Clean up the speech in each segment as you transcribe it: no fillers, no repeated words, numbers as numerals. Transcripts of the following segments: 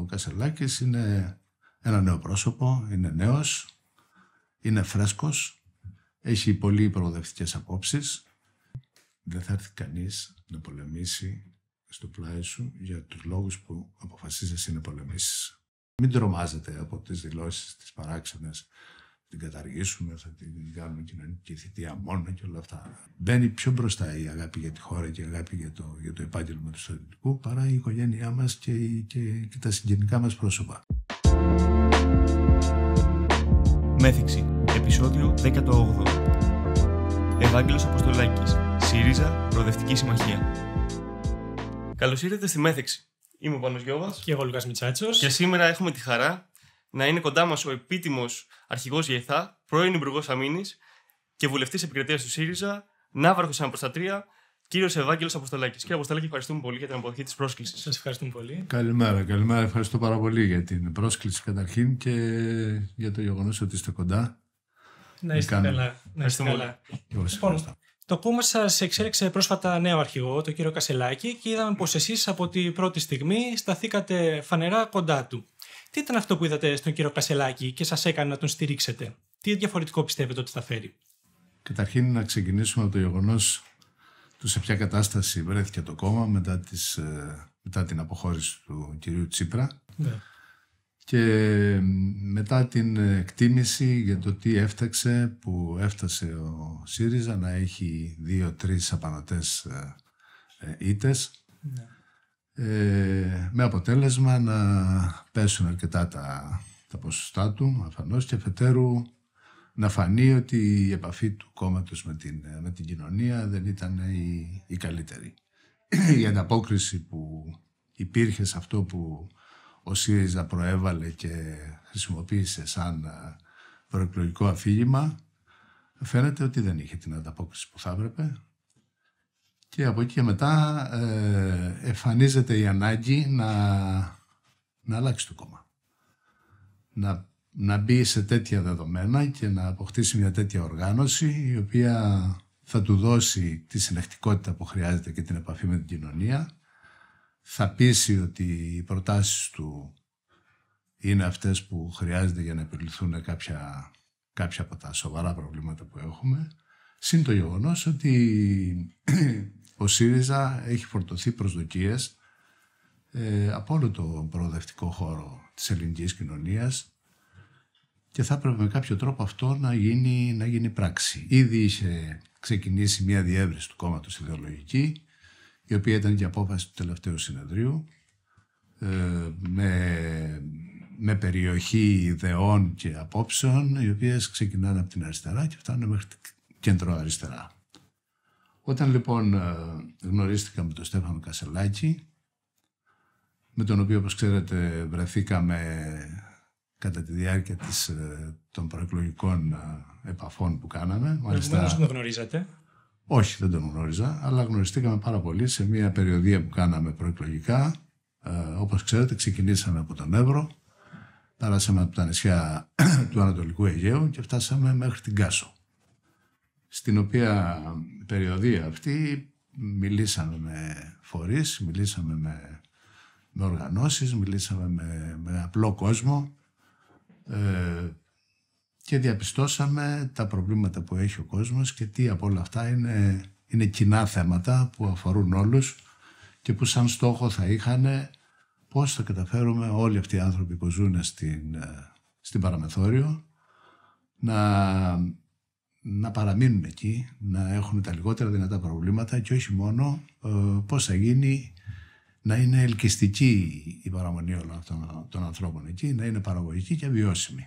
Κασελάκης είναι ένα νέο πρόσωπο, είναι νέος, είναι φρέσκος, έχει πολύ προοδευτικές απόψεις. Δεν θα έρθει κανείς να πολεμήσει στο πλάι σου για τους λόγους που αποφασίζεσαι να πολεμήσεις. Μην τρομάζετε από τις δηλώσεις, τις παράξενες, την καταργήσουμε, θα την κάνουμε κοινωνική θητεία μόνο και όλα αυτά. Μπαίνει πιο μπροστά η αγάπη για τη χώρα και η αγάπη για το επάγγελμα του στρατιωτικού παρά η οικογένειά μας και τα συγγενικά μας πρόσωπα. Μέθηξη, επεισόδιο 18. Ευάγγελος Αποστολάκης, ΣΥΡΙΖΑ, Προοδευτική Συμμαχία. Καλώς ήρθατε στη Μέθηξη. Είμαι ο Πάνος Γιώβας. Και εγώ Λουκάς Μητσάτσος. Και σήμερα έχουμε τη χαρά να είναι κοντά μας ο επίτιμος αρχηγός ΓΕΘΑ, πρώην Υπουργός Αμήνης και βουλευτής επικρατείας του ΣΥΡΙΖΑ, ναύαρχος αναπροστατρία, κύριος Ευάγγελος Αποστολάκης. Κύριε Αποστολάκη, ευχαριστούμε πολύ για την αποδοχή της πρόσκλησης. Σας ευχαριστούμε πολύ. Καλημέρα. Ευχαριστώ πάρα πολύ για την πρόσκληση καταρχήν και για το γεγονός ότι είστε κοντά. Να είστε καλά. Λοιπόν, το κόμμα σας εξέλεξε πρόσφατα νέο αρχηγό, τον κύριο Κασελάκη, και είδαμε πως εσείς από την πρώτη στιγμή σταθήκατε φανερά κοντά του. Τι ήταν αυτό που είδατε στον κύριο Κασελάκη και σας έκανε να τον στηρίξετε? Τι διαφορετικό πιστεύετε ότι θα φέρει? Καταρχήν να ξεκινήσουμε από το γεγονός του σε ποια κατάσταση βρέθηκε το κόμμα μετά την αποχώρηση του κυρίου Τσίπρα. Ναι. Και μετά την εκτίμηση για το τι έφταξε που έφτασε ο ΣΥΡΙΖΑ να έχει 2-3 απανωτές ήττες, Ναι. Με αποτέλεσμα να πέσουν αρκετά τα ποσοστά του αφενός και αφετέρου να φανεί ότι η επαφή του κόμματος με την κοινωνία δεν ήταν η καλύτερη. Η ανταπόκριση που υπήρχε σε αυτό που ο ΣΥΡΙΖΑ προέβαλε και χρησιμοποίησε σαν προεκλογικό αφήγημα, φαίνεται ότι δεν είχε την ανταπόκριση που θα έπρεπε. Και από εκεί και μετά εμφανίζεται η ανάγκη να αλλάξει το κόμμα. Να μπει σε τέτοια δεδομένα και να αποκτήσει μια τέτοια οργάνωση η οποία θα του δώσει τη συνεχτικότητα που χρειάζεται και την επαφή με την κοινωνία. Θα πείσει ότι οι προτάσεις του είναι αυτές που χρειάζεται για να επιληθούν κάποια από τα σοβαρά προβλήματα που έχουμε. Συν το γεγονός ότι ο ΣΥΡΙΖΑ έχει φορτωθεί προσδοκίες από όλο το προοδευτικό χώρο της ελληνικής κοινωνίας και θα έπρεπε με κάποιο τρόπο αυτό να γίνει πράξη. Ήδη είχε ξεκινήσει μια διεύρυνση του κόμματος ιδεολογική, η οποία ήταν και απόφαση του τελευταίου συνεδρίου, με περιοχή ιδεών και απόψεων, οι οποίες ξεκινάνε από την αριστερά και φτάνουν μέχρι την κεντροαριστερά. Όταν λοιπόν γνωρίστηκα με τον Στέφανο Κασελάκη, με τον οποίο, όπως ξέρετε, βρεθήκαμε κατά τη διάρκεια των προεκλογικών επαφών που κάναμε. Μάλιστα, δεν τον γνωρίζατε? Όχι, δεν τον γνώριζα, αλλά γνωριστήκαμε πάρα πολύ σε μια περιοδία που κάναμε προεκλογικά. Όπως ξέρετε, ξεκινήσαμε από τον Εύρο, πέρασαμε από τα νησιά του Ανατολικού Αιγαίου και φτάσαμε μέχρι την Κάσο. Στην οποία περιοδία αυτή μιλήσαμε με φορείς, μιλήσαμε με οργανώσεις, μιλήσαμε με απλό κόσμο και διαπιστώσαμε τα προβλήματα που έχει ο κόσμος και τι από όλα αυτά είναι κοινά θέματα που αφορούν όλους και που σαν στόχο θα είχαν πώς θα καταφέρουμε όλοι αυτοί οι άνθρωποι που ζουν στην Παραμεθόριο να παραμείνουν εκεί, να έχουν τα λιγότερα δυνατά προβλήματα και όχι μόνο πώς θα γίνει να είναι ελκυστική η παραμονή όλων αυτών των ανθρώπων εκεί, να είναι παραγωγική και βιώσιμη.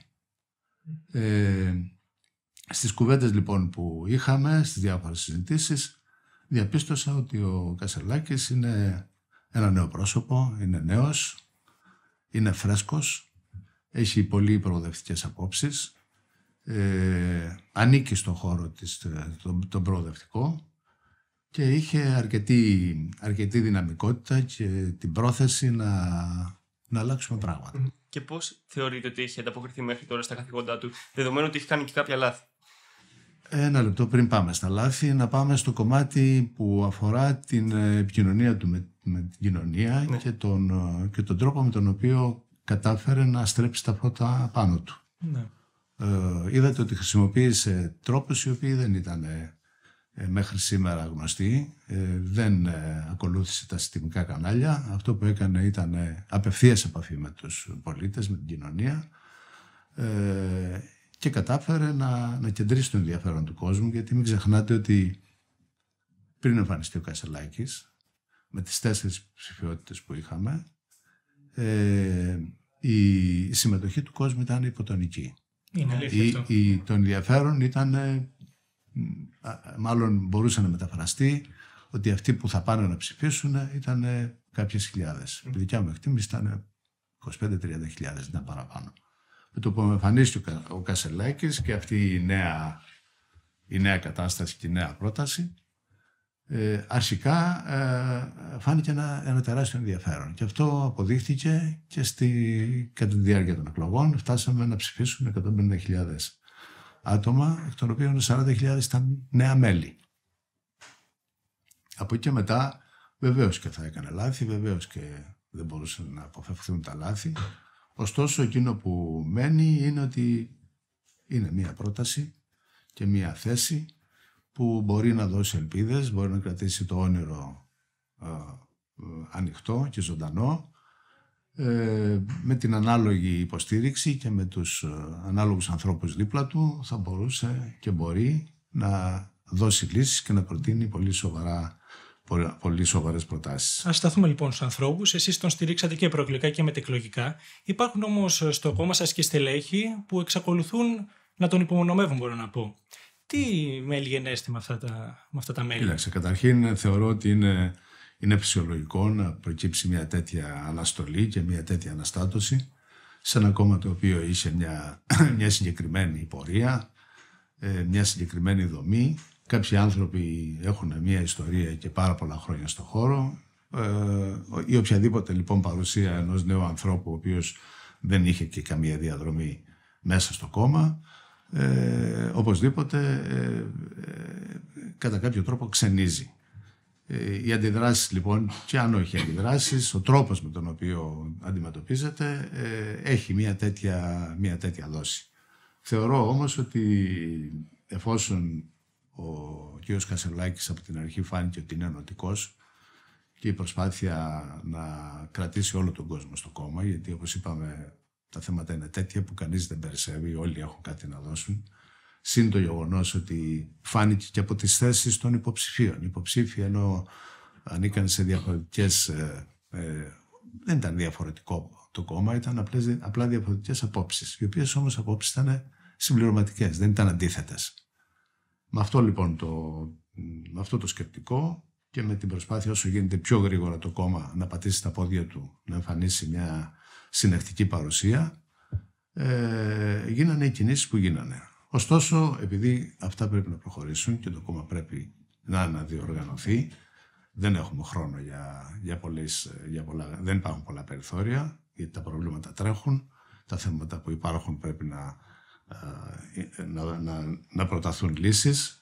Στις κουβέντες λοιπόν που είχαμε, στις διάφορες συζητήσεις, διαπίστωσα ότι ο Κασελάκης είναι ένα νέο πρόσωπο, είναι νέος, είναι φρέσκος, έχει πολύ προοδευτικές απόψεις, ανήκει στον χώρο τον προοδευτικό και είχε αρκετή δυναμικότητα και την πρόθεση να αλλάξουμε πράγματα. Και πώς θεωρείτε ότι έχει ανταποκριθεί μέχρι τώρα στα καθήκοντά του, δεδομένου ότι έχει κάνει και κάποια λάθη? Ένα λεπτό πριν πάμε στα λάθη, να πάμε στο κομμάτι που αφορά την επικοινωνία του με την κοινωνία, ναι, και τον τρόπο με τον οποίο κατάφερε να στρέψει τα πρώτα πάνω του. Ναι. Είδατε ότι χρησιμοποίησε τρόπους οι οποίοι δεν ήταν μέχρι σήμερα γνωστοί, δεν ακολούθησε τα συστημικά κανάλια. Αυτό που έκανε ήταν απευθείας επαφή με τους πολίτες, με την κοινωνία, και κατάφερε να κεντρήσει το ενδιαφέρον του κόσμου, γιατί μην ξεχνάτε ότι πριν εμφανιστεί ο Κασελάκης, με τις 4 ψηφιότητες που είχαμε, η συμμετοχή του κόσμου ήταν υποτονική. Είναι αλήθεια αυτό. Το ενδιαφέρον ήταν, μάλλον μπορούσε να μεταφραστεί, ότι αυτοί που θα πάνε να ψηφίσουν ήταν κάποιες χιλιάδες. Η δικιά μου εκτίμηση ήταν 25-30 χιλιάδες, ήταν παραπάνω. Με το που εμφανίστηκε ο Κασελάκης και αυτή η νέα κατάσταση και η νέα πρόταση, αρχικά φάνηκε ένα τεράστιο ενδιαφέρον, και αυτό αποδείχθηκε και κατά τη διάρκεια των εκλογών. Φτάσαμε να ψηφίσουν 150.000 άτομα, εκ των οποίων 40.000 ήταν νέα μέλη. Από εκεί και μετά βεβαίως και θα έκανε λάθη, βεβαίως και δεν μπορούσαν να αποφευχθούν τα λάθη. Ωστόσο, εκείνο που μένει είναι ότι είναι μία πρόταση και μία θέση που μπορεί να δώσει ελπίδες, μπορεί να κρατήσει το όνειρο ανοιχτό και ζωντανό, με την ανάλογη υποστήριξη και με τους ανάλογους ανθρώπους δίπλα του θα μπορούσε και μπορεί να δώσει λύσεις και να προτείνει πολύ σοβαρές προτάσεις. Ας σταθούμε λοιπόν στους ανθρώπους. Εσείς τον στηρίξατε και προεκλογικά και μετεκλογικά. Υπάρχουν όμως στο κόμμα σας και στελέχη που εξακολουθούν να τον υπομονωμεύουν, μπορώ να πω. Τι μέλη γενέστε με αυτά τα μέλη? Κοίταξε, καταρχήν θεωρώ ότι είναι φυσιολογικό να προκύψει μια τέτοια αναστολή και μια τέτοια αναστάτωση σε ένα κόμμα το οποίο είχε μια συγκεκριμένη πορεία, μια συγκεκριμένη δομή. Κάποιοι άνθρωποι έχουν μια ιστορία και πάρα πολλά χρόνια στο χώρο. Η οποιαδήποτε λοιπόν παρουσία ενός νέου ανθρώπου, ο οποίος δεν είχε και καμία διαδρομή μέσα στο κόμμα, οπωσδήποτε κατά κάποιο τρόπο ξενίζει. Οι αντιδράσεις λοιπόν, και αν όχι αντιδράσεις, ο τρόπος με τον οποίο αντιμετωπίζεται έχει μια τέτοια δόση. Θεωρώ όμως ότι εφόσον ο κ. Κασελάκης από την αρχή φάνηκε ότι είναι ενωτικός και η προσπάθεια να κρατήσει όλο τον κόσμο στο κόμμα, γιατί όπως είπαμε τα θέματα είναι τέτοια που κανείς δεν περισσεύει, όλοι έχουν κάτι να δώσουν. Συν το γεγονός ότι φάνηκε και από τις θέσεις των υποψηφίων. Οι υποψήφοι, ενώ ανήκαν σε διαφορετικές, δεν ήταν διαφορετικό το κόμμα, ήταν απλά διαφορετικές απόψεις, οι οποίες όμως απόψεις ήταν συμπληρωματικές, δεν ήταν αντίθετες. Με αυτό λοιπόν το σκεπτικό και με την προσπάθεια όσο γίνεται πιο γρήγορα το κόμμα να πατήσει τα πόδια του, να εμφανίσει μια συνεχτική παρουσία, γίνανε οι κινήσεις που γίνανε. Ωστόσο, επειδή αυτά πρέπει να προχωρήσουν και το κόμμα πρέπει να αναδιοργανωθεί, δεν έχουμε χρόνο δεν υπάρχουν πολλά περιθώρια, γιατί τα προβλήματα τρέχουν, τα θέματα που υπάρχουν πρέπει να προταθούν λύσεις.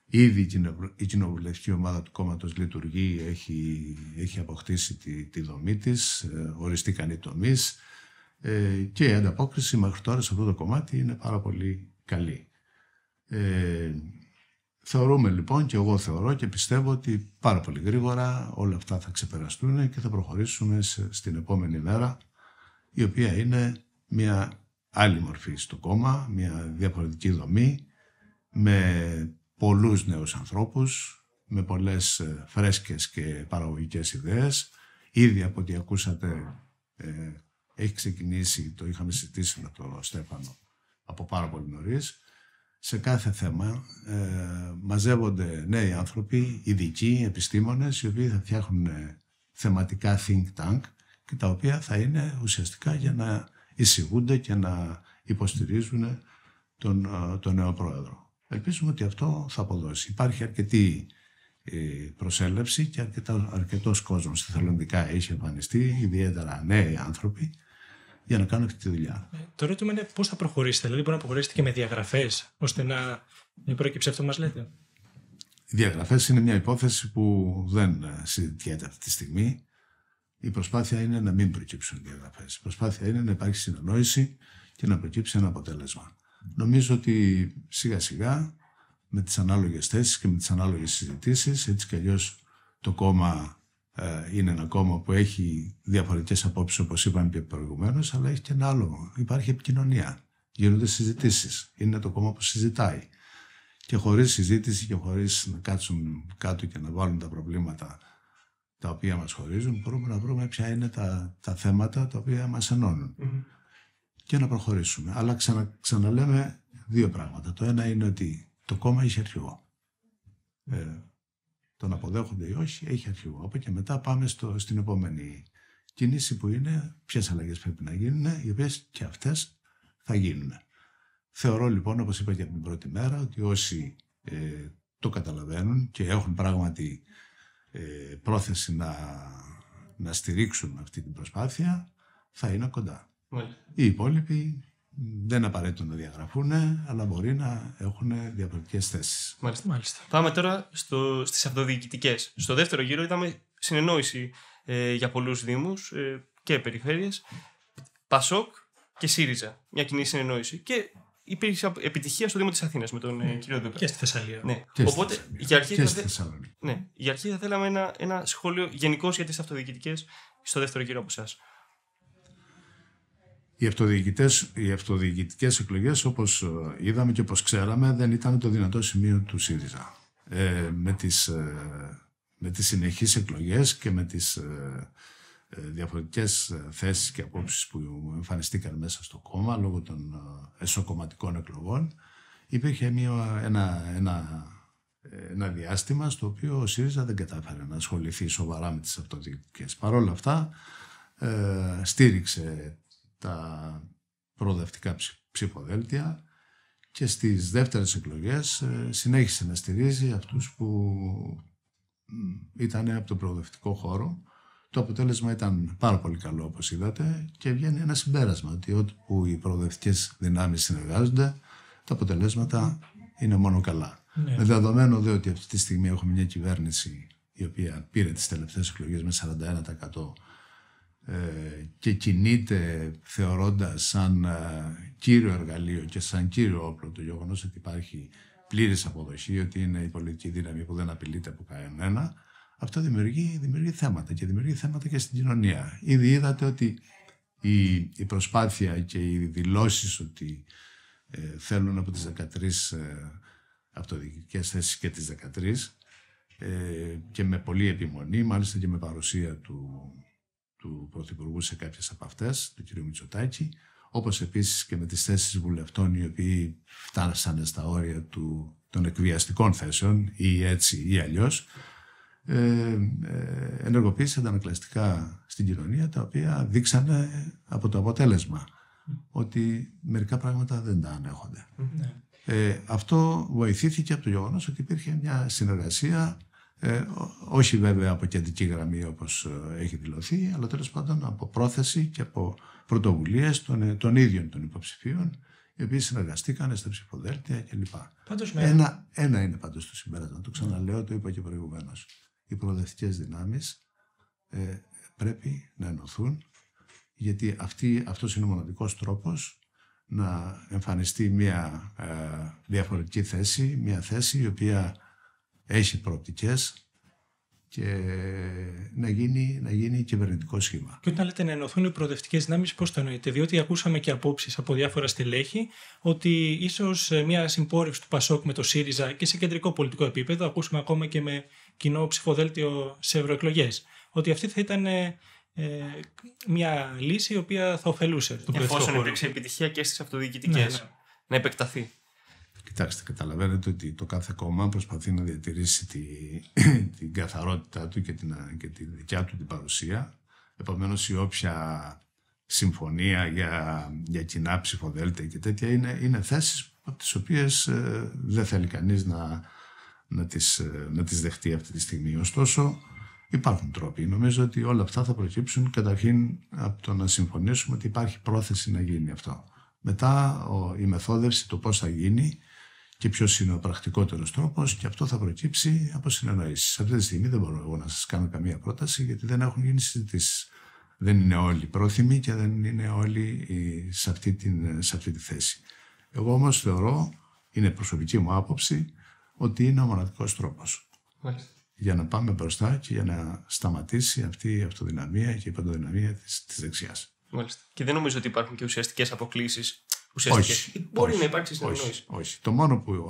Ήδη η κοινοβουλευτική ομάδα του κόμματος λειτουργεί, έχει αποκτήσει τη δομή της, οριστήκαν οι τομείς και η ανταπόκριση μέχρι τώρα σε αυτό το κομμάτι είναι πάρα πολύ καλή. Θεωρούμε λοιπόν, και εγώ θεωρώ και πιστεύω, ότι πάρα πολύ γρήγορα όλα αυτά θα ξεπεραστούν και θα προχωρήσουμε στην επόμενη μέρα, η οποία είναι μια άλλη μορφή στο κόμμα, μια διαφορετική δομή, με πολλούς νέους ανθρώπους, με πολλές φρέσκες και παραγωγικές ιδέες. Ήδη από ό,τι ακούσατε έχει ξεκινήσει, το είχαμε συζητήσει με τον Στέφανο από πάρα πολύ νωρίς. Σε κάθε θέμα μαζεύονται νέοι άνθρωποι, ειδικοί, επιστήμονες, οι οποίοι θα φτιάχνουν θεματικά think tank και τα οποία θα είναι ουσιαστικά για να εισηγούνται και να υποστηρίζουν τον νέο πρόεδρο. Ελπίζουμε ότι αυτό θα αποδώσει. Υπάρχει αρκετή προσέλευση και αρκετός κόσμος θελοντικά έχει εμφανιστεί, ιδιαίτερα νέοι άνθρωποι, για να κάνουν αυτή τη δουλειά. Το ερώτημα είναι πώς θα προχωρήσετε. Δηλαδή, μπορεί να προχωρήσετε και με διαγραφές, ώστε να προκύψει αυτό που μας λέτε? Οι διαγραφές είναι μια υπόθεση που δεν συζητιέται αυτή τη στιγμή. Η προσπάθεια είναι να μην προκύψουν διαγραφές. Η προσπάθεια είναι να υπάρχει συνεννόηση και να προκύψει ένα αποτέλεσμα. Νομίζω ότι σιγά σιγά με τις ανάλογες θέσεις και με τις ανάλογες συζητήσεις, έτσι κι αλλιώς το κόμμα είναι ένα κόμμα που έχει διαφορετικές απόψεις, όπως είπαμε και προηγουμένως, αλλά έχει και ένα άλλο. Υπάρχει επικοινωνία. Γίνονται συζητήσεις. Είναι το κόμμα που συζητάει. Και χωρίς συζήτηση και χωρίς να κάτσουν κάτω και να βάλουν τα προβλήματα τα οποία μας χωρίζουν, μπορούμε να βρούμε ποια είναι τα θέματα τα οποία μας ενώνουν και να προχωρήσουμε. Αλλά ξαναλέμε δύο πράγματα. Το ένα είναι ότι το κόμμα έχει αρχηγό. Τον αποδέχονται ή όχι, έχει αρχηγό. Από και μετά πάμε στην επόμενη κίνηση που είναι ποιες αλλαγές πρέπει να γίνουν, οι οποίες και αυτές θα γίνουν. Θεωρώ λοιπόν, όπως είπα και από την πρώτη μέρα, ότι όσοι το καταλαβαίνουν και έχουν πράγματι πρόθεση να στηρίξουν αυτή την προσπάθεια, θα είναι κοντά. Οι υπόλοιποι δεν απαραίτητο να διαγραφούν, αλλά μπορεί να έχουν διαφορετικές θέσεις. Μάλιστα. Πάμε τώρα στις αυτοδιοικητικές. Στο δεύτερο γύρο είδαμε συνεννόηση για πολλούς δήμους και περιφέρειες, Πασόκ και ΣΥΡΙΖΑ. Μια κοινή συνεννόηση. Και υπήρξε επιτυχία στο Δήμο της Αθήνας με τον κύριο Δούκα. Και στη Θεσσαλία. Ναι. Οπότε για αρχή θα θέλαμε ένα σχόλιο γενικώς για τις αυτοδιοικητικές στο δεύτερο γύρο από εσάς. Οι αυτοδιοικητικές εκλογές, όπως είδαμε και όπως ξέραμε, δεν ήταν το δυνατό σημείο του ΣΥΡΙΖΑ. Με τις συνεχείς εκλογές και με τις διαφορετικές θέσεις και απόψεις που εμφανιστήκαν μέσα στο κόμμα λόγω των εσωκομματικών εκλογών, υπήρχε ένα διάστημα στο οποίο ο ΣΥΡΙΖΑ δεν κατάφερε να ασχοληθεί σοβαρά με τις αυτοδιοικητικές. Παρ' όλα αυτά στήριξε τα προοδευτικά ψηφοδέλτια και στις δεύτερες εκλογές συνέχισε να στηρίζει αυτούς που ήταν από τον προοδευτικό χώρο. Το αποτέλεσμα ήταν πάρα πολύ καλό, όπως είδατε, και βγαίνει ένα συμπέρασμα ότι όπου οι προοδευτικές δυνάμεις συνεργάζονται, τα αποτελέσματα είναι μόνο καλά. Ναι. Με δεδομένο δε ότι αυτή τη στιγμή έχουμε μια κυβέρνηση η οποία πήρε τις τελευταίες εκλογές με 41% και κινείται θεωρώντας σαν κύριο εργαλείο και σαν κύριο όπλο το γεγονός ότι υπάρχει πλήρης αποδοχή, ότι είναι η πολιτική δύναμη που δεν απειλείται από κανένα, αυτό δημιουργεί θέματα και δημιουργεί θέματα και στην κοινωνία. Ήδη είδατε ότι η προσπάθεια και οι δηλώσεις ότι θέλουν από τις 13 αυτοδιοικητικές θέσεις και τις 13 και με πολλή επιμονή, μάλιστα και με παρουσία του Πρωθυπουργού σε κάποιες από αυτές, του κ. Μητσοτάκη, όπως επίσης και με τις θέσεις βουλευτών οι οποίοι φτάσανε στα όρια των εκβιαστικών θέσεων ή έτσι ή αλλιώς, ενεργοποίησε αντανακλαστικά στην κοινωνία, τα οποία δείξανε από το αποτέλεσμα ότι μερικά πράγματα δεν τα ανέχονται. Αυτό βοηθήθηκε από το γεγονός ότι υπήρχε μια συνεργασία, όχι βέβαια από κεντρική γραμμή όπως έχει δηλωθεί, αλλά τέλος πάντων από πρόθεση και από πρωτοβουλίες των ίδιων των υποψηφίων, οι οποίοι συνεργαστήκαν στα ψηφοδέλτια κλπ. Ένα είναι πάντως το συμπέρασμα, το ξαναλέω, το είπα και προηγουμένως. Οι προοδευτικές δυνάμεις πρέπει να ενωθούν, γιατί αυτός είναι ο μοναδικός τρόπος να εμφανιστεί μια διαφορετική θέση, μια θέση η οποία έχει προοπτικές και να γίνει κυβερνητικό σχήμα. Και όταν λέτε να ενωθούν οι προοδευτικές δυνάμεις, πώς το εννοείτε? Διότι ακούσαμε και απόψεις από διάφορα στελέχη ότι ίσως μια συμπόρευση του Πασόκ με το ΣΥΡΙΖΑ και σε κεντρικό πολιτικό επίπεδο, ακούσαμε ακόμα και με κοινό ψηφοδέλτιο σε ευρωεκλογές, ότι αυτή θα ήταν μια λύση η οποία θα ωφελούσε τον προοδευτικό χώρο. Εφόσον υπήρξε επιτυχία και στις αυτοδιοικητικές, να επεκταθεί. Κοιτάξτε, καταλαβαίνετε ότι το κάθε κόμμα προσπαθεί να διατηρήσει την καθαρότητά του και τη δικιά του την παρουσία. Επομένως, η όποια συμφωνία για κοινά ψηφοδέλτια και τέτοια είναι θέσεις από τις οποίες δεν θέλει κανείς να τις δεχτεί αυτή τη στιγμή. Ωστόσο, υπάρχουν τρόποι. Νομίζω ότι όλα αυτά θα προκύψουν καταρχήν από το να συμφωνήσουμε ότι υπάρχει πρόθεση να γίνει αυτό. Μετά η μεθόδευση, το πώς θα γίνει και ποιος είναι ο πρακτικότερος τρόπος, και αυτό θα προκύψει από συνεννοήσεις. Αυτή τη στιγμή δεν μπορώ εγώ να σας κάνω καμία πρόταση, γιατί δεν έχουν γίνει συζητήσεις. Δεν είναι όλοι πρόθυμοι και δεν είναι όλοι σε αυτή τη θέση. Εγώ όμως θεωρώ, είναι προσωπική μου άποψη, ότι είναι ο μοναδικός τρόπος. Μάλιστα. Για να πάμε μπροστά και για να σταματήσει αυτή η αυτοδυναμία και η παντοδυναμία της δεξιάς. Μάλιστα. Και δεν νομίζω ότι υπάρχουν και ουσιαστικές αποκλίσεις. Όχι. Μπορεί να υπάρξει συνεννόηση. Όχι.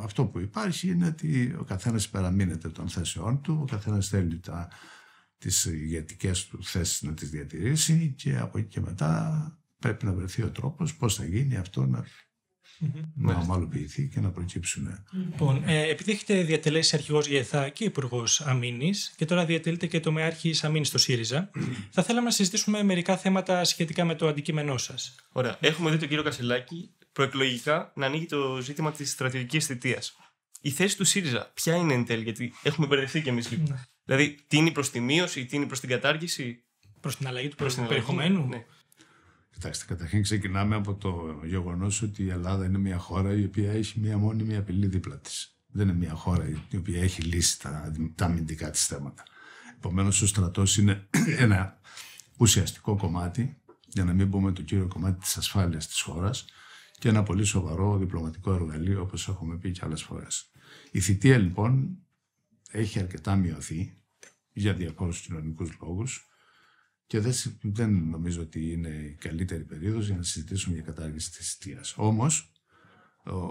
Αυτό που υπάρχει είναι ότι ο καθένας υπεραμείνεται των θέσεών του, ο καθένας θέλει τις ηγετικές του θέσεις να τις διατηρήσει και από εκεί και μετά πρέπει να βρεθεί ο τρόπος πώς θα γίνει αυτό να ομαλοποιηθεί και να προκύψουν. Λοιπόν, επειδή έχετε διατελέσει αρχηγός ΓΕΘΑ και υπουργός Αμήνης και τώρα διατελείτε και τομεάρχης Αμήνης στο ΣΥΡΙΖΑ, θα θέλαμε να συζητήσουμε μερικά θέματα σχετικά με το αντικείμενό σας. Ωραία. Έχουμε δει τον κύριο Κασελάκη προεκλογικά να ανοίγει το ζήτημα της στρατιωτικής θητείας. Η θέση του ΣΥΡΙΖΑ ποια είναι εν τέλει, γιατί έχουμε μπερδευτεί κι εμείς λίγο. Δηλαδή, τίνει προς τη μείωση, τίνει προς την κατάργηση. Προς την αλλαγή του περιεχομένου. Ναι. Κοιτάξτε, καταρχήν ξεκινάμε από το γεγονός ότι η Ελλάδα είναι μια χώρα η οποία έχει μια μόνιμη απειλή δίπλα της. Δεν είναι μια χώρα η οποία έχει λύσει τα αμυντικά της θέματα. Επομένως, ο στρατός είναι ένα ουσιαστικό κομμάτι, για να μην πούμε το κύριο κομμάτι της ασφάλειας της χώρας, και ένα πολύ σοβαρό διπλωματικό εργαλείο, όπως έχουμε πει και άλλες φορές. Η θητεία, λοιπόν, έχει αρκετά μειωθεί για διαφόρους κοινωνικούς λόγους. Και δεν νομίζω ότι είναι η καλύτερη περίοδος για να συζητήσουμε για κατάργηση της θητείας. Όμως,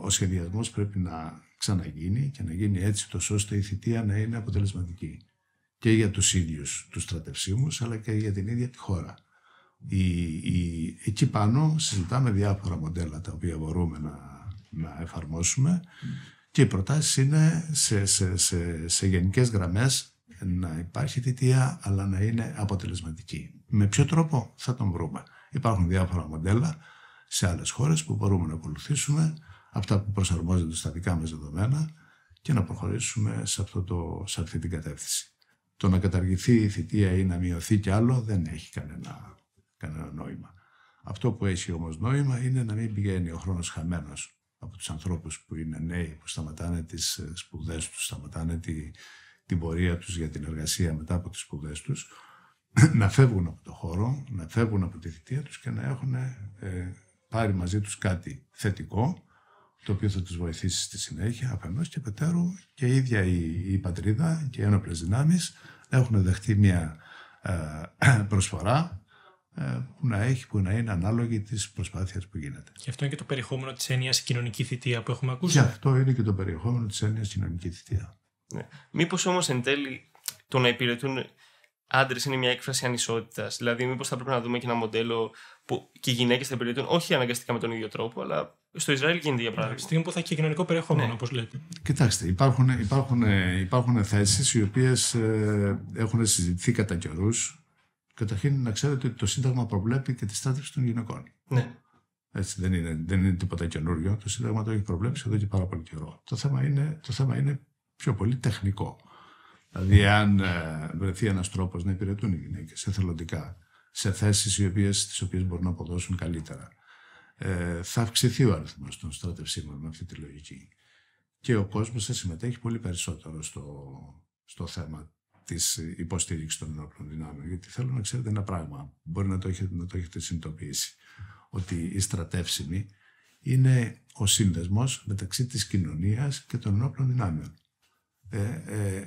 ο σχεδιασμός πρέπει να ξαναγίνει και να γίνει έτσι ώστε η θητεία να είναι αποτελεσματική. Και για τους ίδιους τους στρατευσίμους, αλλά και για την ίδια τη χώρα. Εκεί πάνω συζητάμε διάφορα μοντέλα τα οποία μπορούμε να εφαρμόσουμε και οι προτάσεις είναι σε γενικές γραμμές να υπάρχει θητεία, αλλά να είναι αποτελεσματική. Με ποιο τρόπο θα τον βρούμε? Υπάρχουν διάφορα μοντέλα σε άλλες χώρες που μπορούμε να ακολουθήσουμε, αυτά που προσαρμόζονται στα δικά μας δεδομένα και να προχωρήσουμε σε αυτή την κατεύθυνση. Το να καταργηθεί η θητεία ή να μειωθεί κι άλλο δεν έχει κανένα νόημα. Αυτό που έχει όμως νόημα είναι να μην πηγαίνει ο χρόνος χαμένος από τους ανθρώπους που είναι νέοι, που σταματάνε τις σπουδές τους, σταματάνε την πορεία τους για την εργασία μετά από τις σπουδές τους, να φεύγουν από το χώρο, να φεύγουν από τη θητεία τους και να έχουν πάρει μαζί τους κάτι θετικό, το οποίο θα τους βοηθήσει στη συνέχεια, αφενός και πετέρου και η ίδια η πατρίδα και οι ένοπλες δυνάμεις έχουν δεχτεί μια προσφορά που να είναι ανάλογη της προσπάθειας που γίνεται. Και αυτό είναι και το περιεχόμενο της έννοιας κοινωνική θητεία που έχουμε ακούσει. Και αυτό είναι και το περιεχόμενο της έννοιας κοινωνική θητεία. Ναι. Μήπως όμως εν τέλει το να υπηρετούν άντρες είναι μια έκφραση ανισότητας? Δηλαδή, μήπως θα πρέπει να δούμε και ένα μοντέλο που και οι γυναίκες θα υπηρετούν όχι αναγκαστικά με τον ίδιο τρόπο, αλλά στο Ισραήλ γίνεται για παράδειγμα. Στιγμή που θα έχει και κοινωνικό περιεχόμενο, όπως λέτε. Κοιτάξτε, υπάρχουν θέσεις οι οποίες έχουν συζητηθεί κατά καιρούς. Καταρχήν, να ξέρετε ότι το Σύνταγμα προβλέπει και τη στράτευση των γυναικών. Ναι. Έτσι, δεν είναι τίποτα καινούριο. Το Σύνταγμα το έχει προβλέψει εδώ και πάρα πολύ καιρό. Το θέμα είναι πιο πολύ τεχνικό. Δηλαδή, αν βρεθεί ένας τρόπος να υπηρετούν οι γυναίκες εθελοντικά σε θέσεις τις οποίες μπορούν να αποδώσουν καλύτερα, θα αυξηθεί ο αριθμός των στρατευσίμων με αυτή τη λογική. Και ο κόσμος θα συμμετέχει πολύ περισσότερο στο θέμα της υποστήριξης των ενόπλων δυνάμεων. Γιατί θέλω να ξέρετε ένα πράγμα, μπορεί να το έχετε συνειδητοποιήσει, ότι οι στρατεύσιμοι είναι ο σύνδεσμος μεταξύ της κοινωνίας και των ενόπλων δυνάμεων.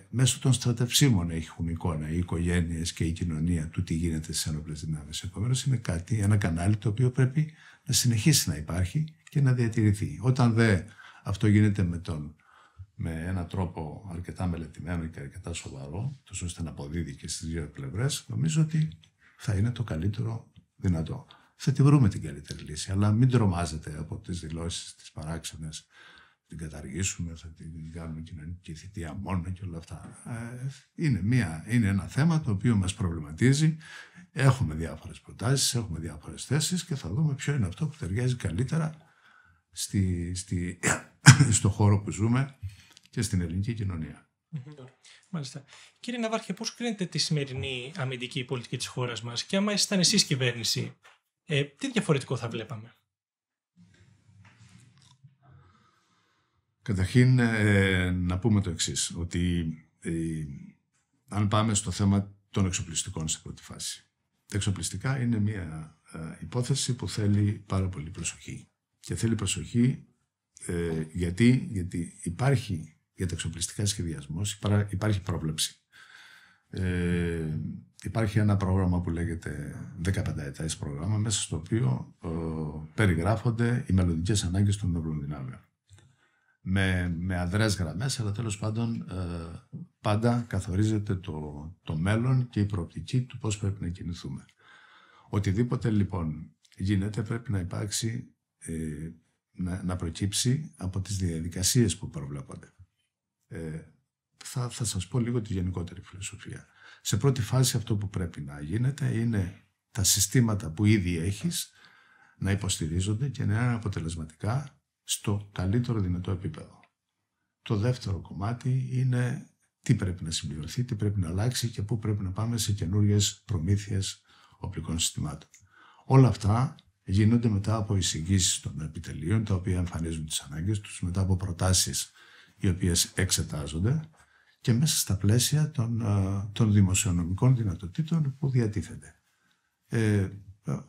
Μέσω των στρατευσίμων έχουν εικόνα οι οικογένειες και η κοινωνία του τι γίνεται στις ενόπλες δυνάμεις. Επομένως, είναι ένα κανάλι το οποίο πρέπει να συνεχίσει να υπάρχει και να διατηρηθεί. Όταν αυτό γίνεται με έναν τρόπο αρκετά μελετημένο και αρκετά σοβαρό, τόσο ώστε να αποδίδει και στις δύο πλευρές, νομίζω ότι θα είναι το καλύτερο δυνατό. Θα τη βρούμε την καλύτερη λύση, αλλά μην τρομάζετε από τις δηλώσεις, τις παράξενες, την καταργήσουμε, θα την κάνουμε κοινωνική θητεία μόνο και όλα αυτά. Είναι ένα θέμα το οποίο μας προβληματίζει. Έχουμε διάφορες προτάσεις, έχουμε διάφορες θέσεις και θα δούμε ποιο είναι αυτό που ταιριάζει καλύτερα στο χώρο που ζούμε και στην ελληνική κοινωνία. Μάλιστα. Κύριε Ναυάρχε, πώς κρίνετε τη σημερινή αμυντική πολιτική της χώρας μας και άμα ήσασταν εσείς κυβέρνηση, τι διαφορετικό θα βλέπαμε? Καταρχήν να πούμε το εξής, ότι αν πάμε στο θέμα των εξοπλιστικών σε πρώτη φάση, Τα εξοπλιστικά είναι μια υπόθεση που θέλει πάρα πολύ προσοχή. Και θέλει προσοχή γιατί υπάρχει για τα εξοπλιστικά σχεδιασμός, υπάρχει πρόβλεψη. Υπάρχει ένα πρόγραμμα που λέγεται 15 ετές πρόγραμμα, μέσα στο οποίο περιγράφονται οι μελλοντικές ανάγκες των ενόπλων δυνάμεων. Με αδρές γραμμές, αλλά τέλος πάντων πάντα καθορίζεται το μέλλον και η προοπτική του πώς πρέπει να κινηθούμε. Οτιδήποτε λοιπόν γίνεται πρέπει να υπάρξει, να προκύψει από τις διαδικασίες που προβλέπονται. Θα σας πω λίγο τη γενικότερη φιλοσοφία. Σε πρώτη φάση αυτό που πρέπει να γίνεται είναι τα συστήματα που ήδη έχεις να υποστηρίζονται και να είναι αποτελεσματικά στο καλύτερο δυνατό επίπεδο. Το δεύτερο κομμάτι είναι τι πρέπει να συμπληρωθεί, τι πρέπει να αλλάξει και πού πρέπει να πάμε σε καινούριες προμήθειες οπλικών συστημάτων. Όλα αυτά γίνονται μετά από εισηγήσεις των επιτελείων, τα οποία εμφανίζουν τις ανάγκες τους, μετά από προτάσεις οι οποίες εξετάζονται και μέσα στα πλαίσια των δημοσιονομικών δυνατοτήτων που διατίθενται.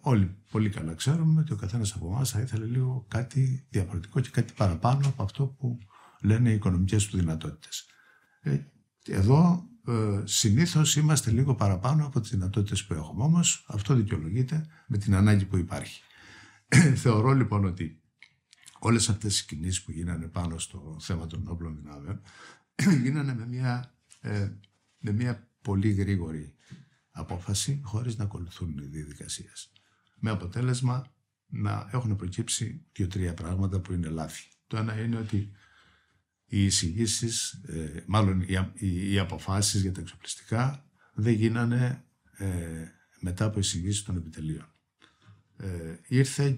Όλοι πολύ καλά ξέρουμε ότι ο καθένας από εμάς θα ήθελε λίγο κάτι διαφορετικό και κάτι παραπάνω από αυτό που λένε οι οικονομικές του δυνατότητες. Εδώ συνήθως είμαστε λίγο παραπάνω από τις δυνατότητες που έχουμε, όμως αυτό δικαιολογείται με την ανάγκη που υπάρχει. Θεωρώ λοιπόν ότι όλες αυτές οι κινήσεις που γίνανε πάνω στο θέμα των ενόπλων δυνάμεων γίνανε με μια πολύ γρήγορη απόφαση χωρίς να ακολουθούν οι διαδικασίες. Με αποτέλεσμα να έχουν προκύψει 2-3 πράγματα που είναι λάθη. Το ένα είναι ότι οι εισηγήσεις, μάλλον οι αποφάσεις για τα εξοπλιστικά δεν γίνανε μετά από εισηγήσεις των επιτελείων. Ήρθε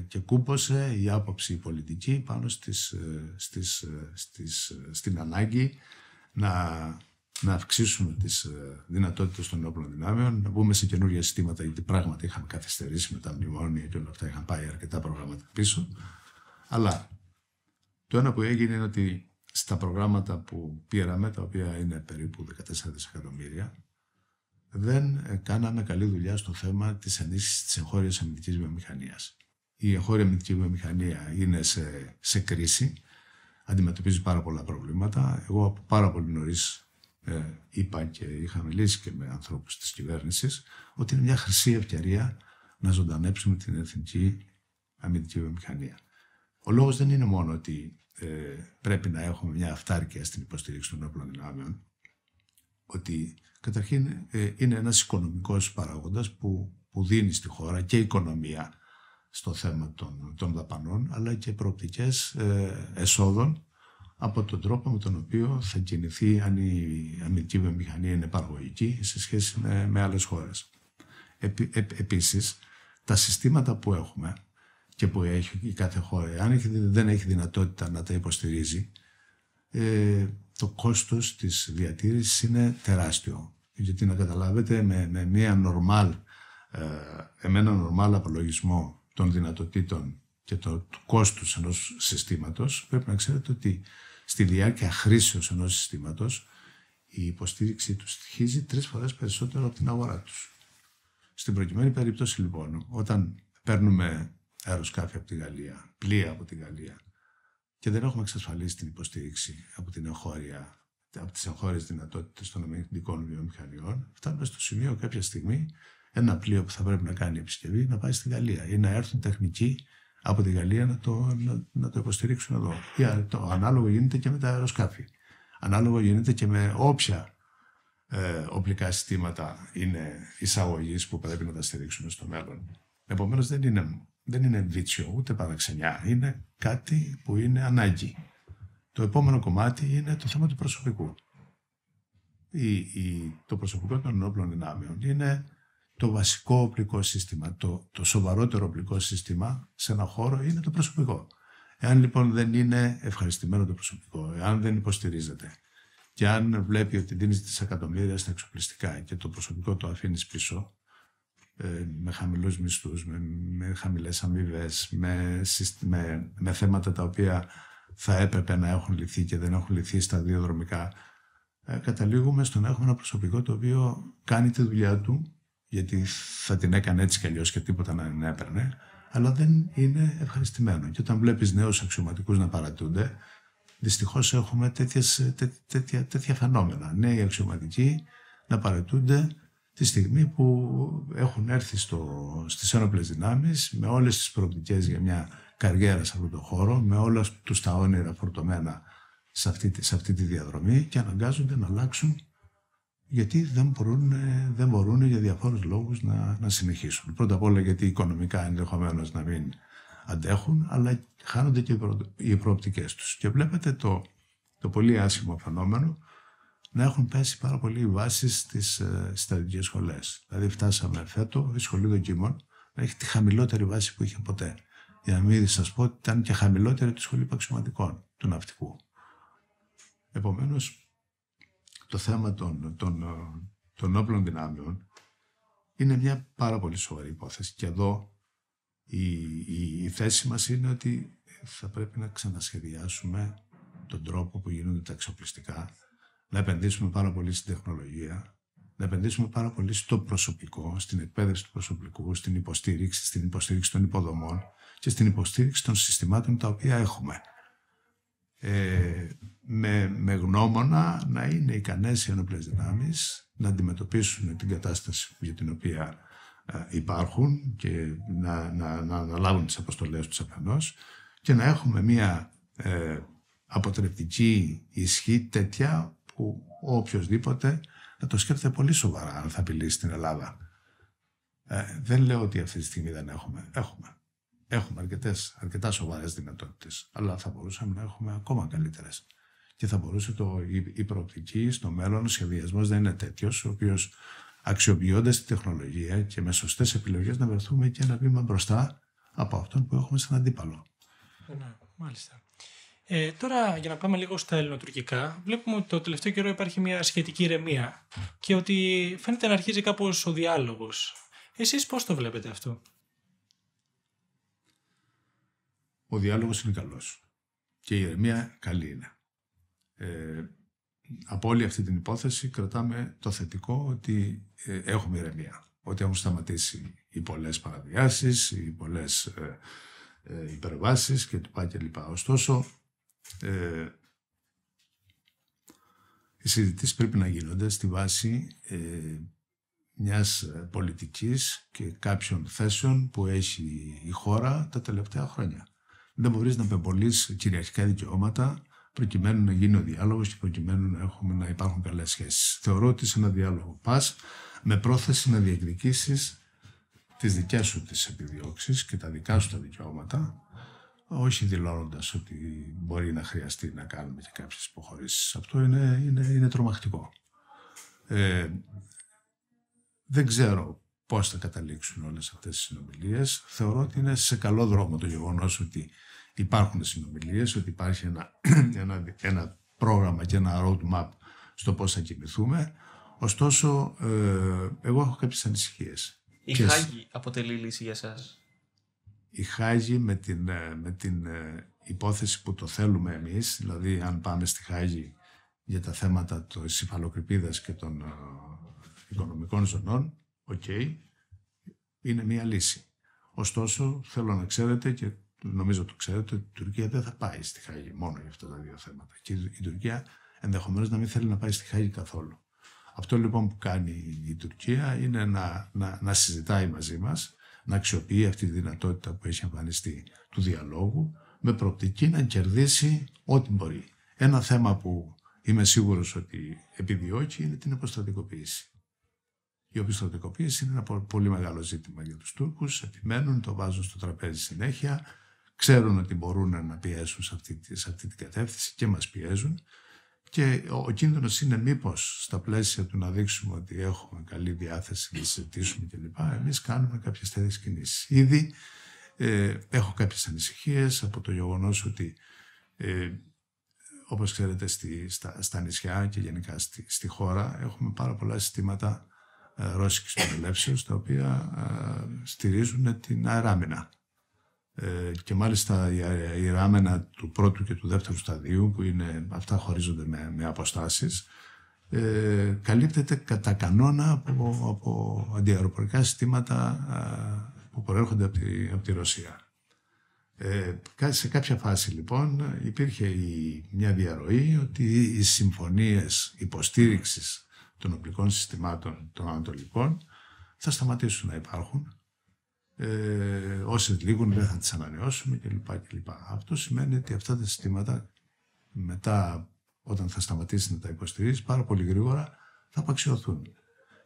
και κούμπωσε η άποψη πολιτική πάνω στην ανάγκη να αυξήσουμε τις δυνατότητες των ενόπλων δυνάμεων, να μπούμε σε καινούργια συστήματα, γιατί πράγματι είχαμε καθυστερήσει με τα μνημόνια και όλα αυτά, είχαν πάει αρκετά προγράμματα πίσω. Αλλά το ένα που έγινε είναι ότι στα προγράμματα που πήραμε, τα οποία είναι περίπου 14 δισεκατομμύρια, δεν κάναμε καλή δουλειά στο θέμα της ενίσχυσης της εγχώριας αμυντικής βιομηχανίας. Η εγχώρια αμυντική βιομηχανία είναι σε κρίση, αντιμετωπίζει πάρα πολλά προβλήματα. Εγώ από πάρα πολύ νωρίς είπα και είχα μιλήσει και με ανθρώπους της κυβέρνησης ότι είναι μια χρυσή ευκαιρία να ζωντανέψουμε την εθνική αμυντική βιομηχανία. Ο λόγος δεν είναι μόνο ότι πρέπει να έχουμε μια αυτάρκεια στην υποστήριξη των ενόπλων δυνάμεων, ότι καταρχήν είναι ένας οικονομικός παράγοντας που δίνει στη χώρα και οικονομία στο θέμα των δαπανών, αλλά και προοπτικές εσόδων από τον τρόπο με τον οποίο θα κινηθεί αν η αμυντική βιομηχανία είναι παραγωγική σε σχέση με άλλες χώρες. Επίσης, τα συστήματα που έχουμε και που έχει η κάθε χώρα, αν δεν έχει δυνατότητα να τα υποστηρίζει, το κόστος της διατήρησης είναι τεράστιο. Γιατί να καταλάβετε, με ένα νορμάλ απολογισμό των δυνατοτήτων και του κόστους ενός συστήματος, πρέπει να ξέρετε ότι στη διάρκεια χρήσεως ενός συστήματος η υποστήριξή του στοιχίζει 3 φορές περισσότερο από την αγορά τους. Στην προκειμένη περίπτωση λοιπόν, όταν παίρνουμε αεροσκάφη από τη Γαλλία, πλοία από τη Γαλλία και δεν έχουμε εξασφαλίσει την υποστήριξη από τις εγχώριες δυνατότητες των αμυντικών βιομηχανιών, φτάνουμε στο σημείο κάποια στιγμή ένα πλοίο που θα πρέπει να κάνει επισκευή να πάει στη Γαλλία ή να έρθουν τεχνικοί από τη Γαλλία να το υποστηρίξουν εδώ. Ή το ανάλογο γίνεται και με τα αεροσκάφη. Ανάλογο γίνεται και με όποια οπλικά συστήματα είναι εισαγωγής που πρέπει να τα στηρίξουμε στο μέλλον. Επομένως δεν είναι βίτσιο ούτε παραξενιά. Είναι κάτι που είναι ανάγκη. Το επόμενο κομμάτι είναι το θέμα του προσωπικού. Το προσωπικό των ενόπλων δυνάμεων είναι το βασικό οπλικό σύστημα. Το σοβαρότερο οπλικό σύστημα σε ένα χώρο είναι το προσωπικό. Εάν λοιπόν δεν είναι ευχαριστημένο το προσωπικό, εάν δεν υποστηρίζεται και αν βλέπει ότι δίνεις δισεκατομμύρια στα εξοπλιστικά και το προσωπικό το αφήνεις πίσω, με χαμηλούς μισθούς, με χαμηλές αμοιβές, με θέματα τα οποία θα έπρεπε να έχουν λυθεί και δεν έχουν λυθεί σταδιοδρομικά, καταλήγουμε στο να έχουμε ένα προσωπικό το οποίο κάνει τη δουλειά του γιατί θα την έκανε έτσι κι αλλιώς και τίποτα να την έπαιρνε, αλλά δεν είναι ευχαριστημένο. Και όταν βλέπεις νέους αξιωματικούς να παρατούνται, δυστυχώς έχουμε τέτοια φαινόμενα. Νέοι αξιωματικοί να παρατούνται τη στιγμή που έχουν έρθει στις ένοπλες δυνάμεις με όλες τις προοπτικές για μια καριέρα σε αυτόν τον χώρο, με όλα τους τα όνειρα φορτωμένα σε αυτή τη διαδρομή και αναγκάζονται να αλλάξουν γιατί δεν μπορούν για διαφόρους λόγους να συνεχίσουν. Πρώτα απ' όλα γιατί οικονομικά ενδεχομένως να μην αντέχουν, αλλά χάνονται και οι προοπτικές τους. Και βλέπετε το πολύ άσχημο φαινόμενο να έχουν πέσει πάρα πολύ οι βάσεις στις στρατιωτικές σχολές. Δηλαδή φτάσαμε φέτο η σχολή δοκίμων να έχει τη χαμηλότερη βάση που είχε ποτέ. Για να μην σας πω ότι ήταν και χαμηλότερη τη σχολή αξιωματικών του ναυτικού. Επομένως, το θέμα των όπλων δυνάμεων είναι μια πάρα πολύ σοβαρή υπόθεση. Και εδώ η θέση μας είναι ότι θα πρέπει να ξανασχεδιάσουμε τον τρόπο που γίνονται τα εξοπλιστικά, να επενδύσουμε πάρα πολύ στην τεχνολογία, να επενδύσουμε πάρα πολύ στο προσωπικό, στην εκπαίδευση του προσωπικού, στην υποστήριξη των υποδομών και στην υποστήριξη των συστημάτων τα οποία έχουμε. Με γνώμονα να είναι ικανές οι ενόπλες δυνάμεις να αντιμετωπίσουν την κατάσταση για την οποία υπάρχουν και να λάβουν τις αποστολές τους αφενός και να έχουμε μια αποτρεπτική ισχύ τέτοια που οποιοσδήποτε θα το σκέφτεται πολύ σοβαρά αν θα απειλήσει την Ελλάδα. Δεν λέω ότι αυτή τη στιγμή δεν έχουμε. Έχουμε αρκετά σοβαρές δυνατότητες, αλλά θα μπορούσαμε να έχουμε ακόμα καλύτερες. Και θα μπορούσε η προοπτική στο μέλλον, ο σχεδιασμός να είναι τέτοιος, ο οποίος αξιοποιώντας τη τεχνολογία και με σωστές επιλογές να βρεθούμε και ένα βήμα μπροστά από αυτόν που έχουμε σαν αντίπαλο. Ναι, μάλιστα. Τώρα, για να πάμε λίγο στα ελληνοτουρκικά, βλέπουμε ότι το τελευταίο καιρό υπάρχει μια σχετική ηρεμία και ότι φαίνεται να αρχίζει κάπως ο διάλογος. Εσείς πώς το βλέπετε αυτό? Ο διάλογος είναι καλός και η ηρεμία καλή είναι. Από όλη αυτή την υπόθεση κρατάμε το θετικό ότι έχουμε ηρεμία. Ότι έχουν σταματήσει οι πολλές παραβιάσεις, οι πολλές υπερβάσεις και το πάει και λοιπά. Ωστόσο, οι συζητήσεις πρέπει να γίνονται στη βάση μιας πολιτικής και κάποιων θέσεων που έχει η χώρα τα τελευταία χρόνια. Δεν μπορείς να απεμπολείς κυριαρχικά δικαιώματα προκειμένου να γίνει ο διάλογος και προκειμένου να υπάρχουν καλές σχέσεις. Θεωρώ ότι σε ένα διάλογο πας με πρόθεση να διεκδικήσεις τις δικές σου τις επιδιώξεις και τα δικά σου τα δικαιώματα, όχι δηλώνοντας ότι μπορεί να χρειαστεί να κάνουμε και κάποιες υποχωρήσεις. Αυτό είναι τρομακτικό. Δεν ξέρω πώς θα καταλήξουν όλες αυτές οι συνομιλίες. Θεωρώ ότι είναι σε καλό δρόμο το γεγονός ότι υπάρχουν συνομιλίες, ότι υπάρχει ένα πρόγραμμα και ένα roadmap στο πώς θα κινηθούμε. Ωστόσο, εγώ έχω κάποιες ανησυχίες. Η Χάγη αποτελεί λύση για εσάς? Η Χάγη με την υπόθεση που το θέλουμε εμείς, δηλαδή αν πάμε στη Χάγη για τα θέματα της υφαλοκρηπίδας και των οικονομικών ζωνών, είναι μια λύση. Ωστόσο, θέλω να ξέρετε και νομίζω το ξέρετε ότι η Τουρκία δεν θα πάει στη Χάγη μόνο για αυτά τα δύο θέματα. Και η Τουρκία ενδεχομένως να μην θέλει να πάει στη Χάγη καθόλου. Αυτό λοιπόν που κάνει η Τουρκία είναι να συζητάει μαζί μας, να αξιοποιεί αυτή τη δυνατότητα που έχει εμφανιστεί του διαλόγου, με προοπτική να κερδίσει ό,τι μπορεί. Ένα θέμα που είμαι σίγουρος ότι επιδιώκει είναι την αποστρατικοποίηση. Η αποστρατικοποίηση είναι ένα πολύ μεγάλο ζήτημα για τους Τούρκους, επιμένουν, το βάζουν στο τραπέζι συνέχεια, ξέρουν ότι μπορούν να πιέσουν σε αυτή την κατεύθυνση και μας πιέζουν. Και ο κίνδυνος είναι μήπως στα πλαίσια του να δείξουμε ότι έχουμε καλή διάθεση να συζητήσουμε κλπ. Εμείς κάνουμε κάποιες τέτοιες κινήσεις. Ήδη έχω κάποιες ανησυχίες από το γεγονός ότι όπως ξέρετε στα νησιά και γενικά στη χώρα έχουμε πάρα πολλά συστήματα ρώσικης πονελεύσεως τα οποία στηρίζουν την αεράμινα. Και μάλιστα η αεράμενα του πρώτου και του δεύτερου σταδίου, που είναι, αυτά χωρίζονται με αποστάσεις καλύπτεται κατά κανόνα από αντιαεροπορικά συστήματα που προέρχονται από τη Ρωσία. Σε κάποια φάση λοιπόν υπήρχε μια διαρροή ότι οι συμφωνίες υποστήριξης των οπλικών συστημάτων των ανατολικών θα σταματήσουν να υπάρχουν. Όσες λήγουν δεν θα τις ανανεώσουμε κλπ. Αυτό σημαίνει ότι αυτά τα συστήματα μετά, όταν θα σταματήσει να τα υποστηρίζει, πάρα πολύ γρήγορα θα απαξιωθούν.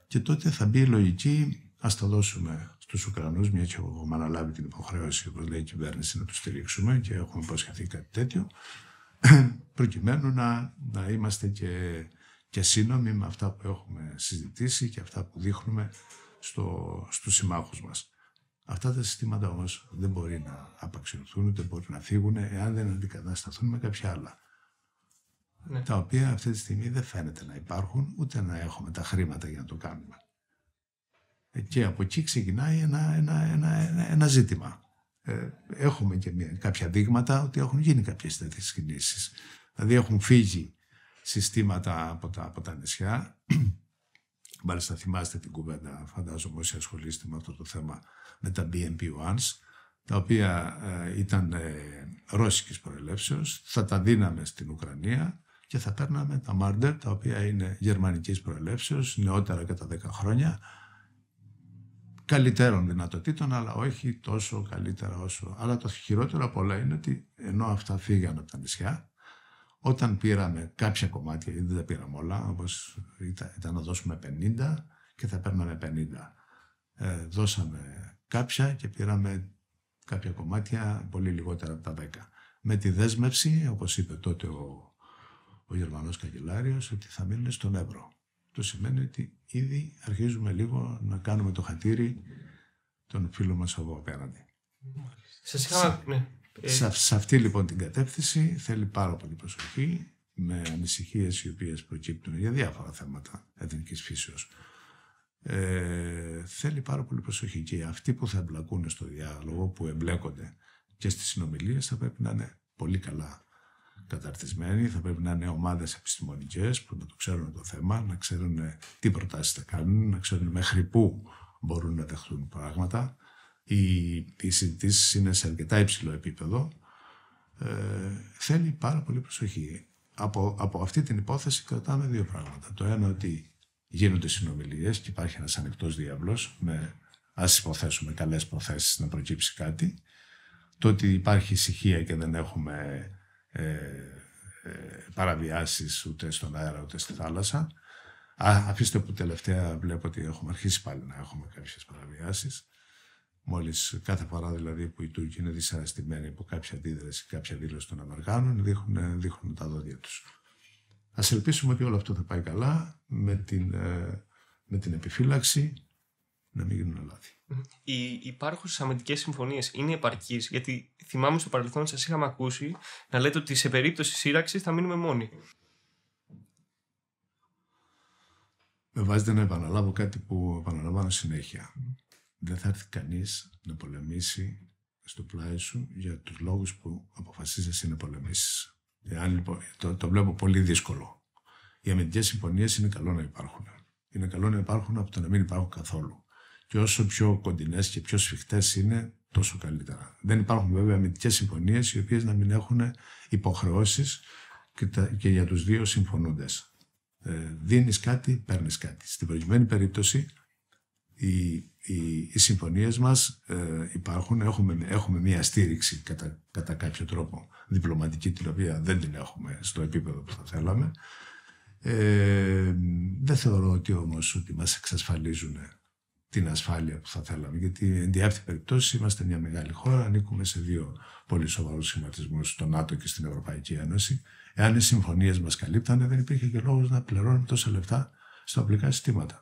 Και τότε θα μπει η λογική, ας τα δώσουμε στους Ουκρανούς, μια και έχουμε αναλάβει την υποχρέωση, όπως λέει η κυβέρνηση, να τους στηρίξουμε και έχουμε υποσχεθεί κάτι τέτοιο, προκειμένου να είμαστε και σύνομοι με αυτά που έχουμε συζητήσει και αυτά που δείχνουμε στους συμμάχους μας. Αυτά τα συστήματα όμως δεν μπορεί να απαξιωθούν, ούτε μπορεί να φύγουν εάν δεν αντικατασταθούν με κάποια άλλα. Ναι. Τα οποία αυτή τη στιγμή δεν φαίνεται να υπάρχουν, ούτε να έχουμε τα χρήματα για να το κάνουμε. Και από εκεί ξεκινάει ένα ζήτημα. Έχουμε και κάποια δείγματα ότι έχουν γίνει κάποιες τέτοιες κινήσεις. Δηλαδή έχουν φύγει συστήματα από τα νησιά. Μάλιστα θυμάστε την κουβέντα, φαντάζομαι όσοι ασχολείστε με αυτό το θέμα, με τα BMP-1s, τα οποία ήταν ρώσικης προελεύσεως, θα τα δίναμε στην Ουκρανία και θα παίρναμε τα Marder, τα οποία είναι γερμανικής προελεύσεως, νεότερα κατά 10 χρόνια, καλύτερων δυνατοτήτων, αλλά όχι τόσο καλύτερα όσο. Αλλά το χειρότερο από όλα είναι ότι ενώ αυτά φύγαν από τα νησιά, όταν πήραμε κάποια κομμάτια, γιατί δεν τα πήραμε όλα, όπως ήταν να δώσουμε 50 και θα παίρναμε 50. Δώσαμε κάποια και πήραμε κάποια κομμάτια πολύ λιγότερα από τα 10. Με τη δέσμευση, όπως είπε τότε ο Γερμανός καγκελάριος, ότι θα μείνουν στον Εύρο. Το σημαίνει ότι ήδη αρχίζουμε λίγο να κάνουμε το χατήρι των φίλων μας εδώ απέναντι. Σε αυτή λοιπόν την κατεύθυνση θέλει πάρα πολύ προσοχή, με ανησυχίες οι οποίες προκύπτουν για διάφορα θέματα εθνικής φύσεως. Θέλει πάρα πολύ προσοχή και αυτοί που θα εμπλακούν στο διάλογο, που εμπλέκονται και στις συνομιλίες, θα πρέπει να είναι πολύ καλά καταρτισμένοι, θα πρέπει να είναι ομάδες επιστημονικές που να το ξέρουν το θέμα, να ξέρουν τι προτάσεις θα κάνουν, να ξέρουν μέχρι πού μπορούν να δεχτούν πράγματα. Οι συζητήσεις είναι σε αρκετά υψηλό επίπεδο. Θέλει πάρα πολύ προσοχή. Από αυτή την υπόθεση κρατάμε δύο πράγματα. Το ένα, ότι γίνονται συνομιλίες και υπάρχει ένας ανοιχτός διάβλος με, ας υποθέσουμε, καλές προθέσεις να προκύψει κάτι. Το ότι υπάρχει ησυχία και δεν έχουμε παραβιάσεις ούτε στον αέρα ούτε στη θάλασσα. Αφήστε που τελευταία βλέπω ότι έχουμε αρχίσει πάλι να έχουμε κάποιες παραβιάσεις. Μόλις κάθε φορά δηλαδή που οι Τούρκοι είναι δυσαρεστημένοι από κάποια αντίδραση, κάποια δήλωση των Αμερικάνων, δείχνουν τα δόντια τους. Ας ελπίσουμε ότι όλο αυτό θα πάει καλά, με την επιφύλαξη να μην γίνουν λάθη. Οι υπάρχουσες αμυντικές συμφωνίες είναι επαρκείς? Γιατί θυμάμαι στο παρελθόν σας είχαμε ακούσει να λέτε ότι σε περίπτωση σύραξης θα μείνουμε μόνοι. Με βάζετε να επαναλάβω κάτι που επαναλαμβάνω συνέχεια. Δεν θα έρθει κανείς να πολεμήσει στο πλάι σου για τους λόγους που αποφασίζεις εσύ να πολεμήσεις. Λοιπόν, το βλέπω πολύ δύσκολο. Οι αμυντικές συμφωνίες είναι καλό να υπάρχουν. Είναι καλό να υπάρχουν από το να μην υπάρχουν καθόλου. Και όσο πιο κοντινές και πιο σφιχτές είναι, τόσο καλύτερα. Δεν υπάρχουν βέβαια αμυντικές συμφωνίες οι οποίες να μην έχουν υποχρεώσεις και για τους δύο συμφωνούντες. Δίνεις κάτι, παίρνεις κάτι. Στην προηγουμένη περίπτωση οι συμφωνίες μας υπάρχουν, έχουμε μια στήριξη κατά κάποιο τρόπο διπλωματική, την οποία δεν την έχουμε στο επίπεδο που θα θέλαμε. Δεν θεωρώ ότι όμως ότι μας εξασφαλίζουν την ασφάλεια που θα θέλαμε, γιατί εν τη αυτή περιπτώσει είμαστε μια μεγάλη χώρα, ανήκουμε σε δύο πολύ σοβαρούς σχηματισμούς, στο ΝΑΤΟ και στην Ευρωπαϊκή Ένωση. Εάν οι συμφωνίες μας καλύπτανε, δεν υπήρχε και λόγος να πληρώνουμε τόσα λεφτά στα οπλικά συστήματα.